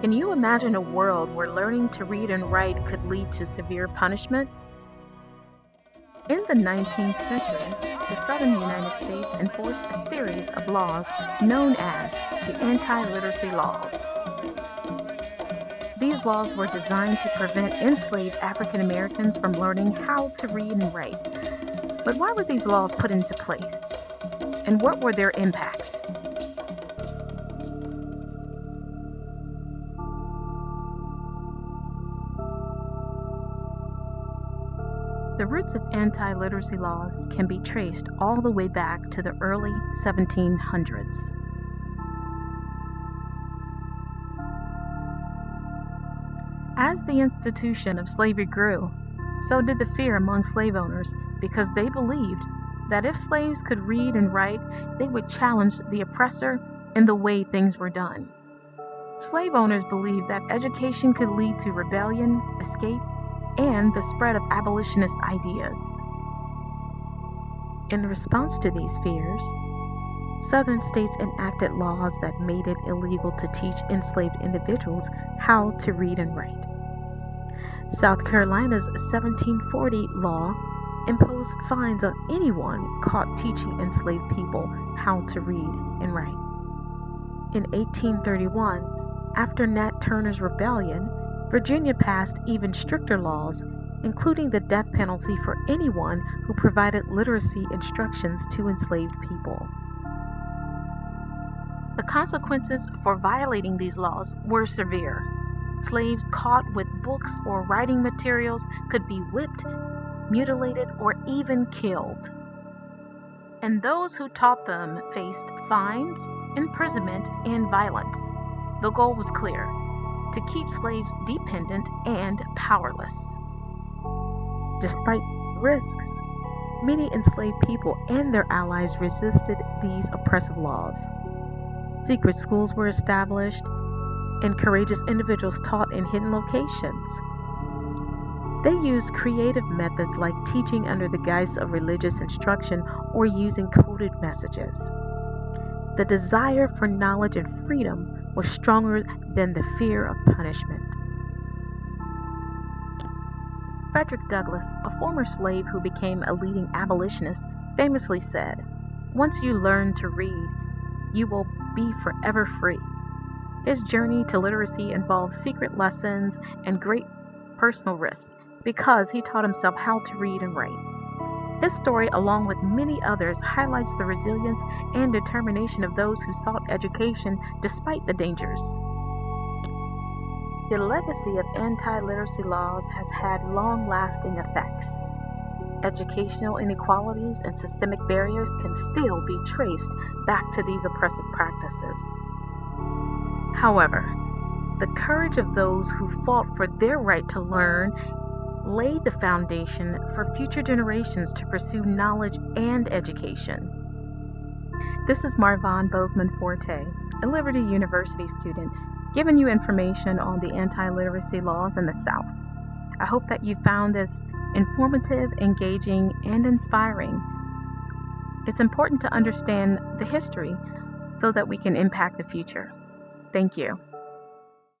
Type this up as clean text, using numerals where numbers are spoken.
Can you imagine a world where learning to read and write could lead to severe punishment? In the 19th century, the southern United States enforced a series of laws known as the anti-literacy laws. These laws were designed to prevent enslaved African Americans from learning how to read and write. But why were these laws put into place? And what were their impacts? The roots of anti-literacy laws can be traced all the way back to the early 1700s. As the institution of slavery grew, so did the fear among slave owners because they believed that if slaves could read and write, they would challenge the oppressor in the way things were done. Slave owners believed that education could lead to rebellion, escape, and the spread of abolitionist ideas. In response to these fears, Southern states enacted laws that made it illegal to teach enslaved individuals how to read and write. South Carolina's 1740 law imposed fines on anyone caught teaching enslaved people how to read and write. In 1831, after Nat Turner's rebellion, Virginia passed even stricter laws, including the death penalty for anyone who provided literacy instructions to enslaved people. The consequences for violating these laws were severe. Slaves caught with books or writing materials could be whipped, mutilated, or even killed. And those who taught them faced fines, imprisonment, and violence. The goal was clear: to keep slaves dependent and powerless. Despite risks, many enslaved people and their allies resisted these oppressive laws. Secret schools were established, and courageous individuals taught in hidden locations. They used creative methods like teaching under the guise of religious instruction or using coded messages. The desire for knowledge and freedom was stronger than the fear of punishment. Frederick Douglass, a former slave who became a leading abolitionist, famously said, "Once you learn to read, you will be forever free." His journey to literacy involved secret lessons and great personal risk because he taught himself how to read and write. His story, along with many others, highlights the resilience and determination of those who sought education despite the dangers. The legacy of anti-literacy laws has had long-lasting effects. Educational inequalities and systemic barriers can still be traced back to these oppressive practices. However, the courage of those who fought for their right to learn laid the foundation for future generations to pursue knowledge and education. This is Marvon Bozeman Forte, a Liberty University student, giving you information on the anti-literacy laws in the South. I hope that you found this informative, engaging, and inspiring. It's important to understand the history so that we can impact the future. Thank you.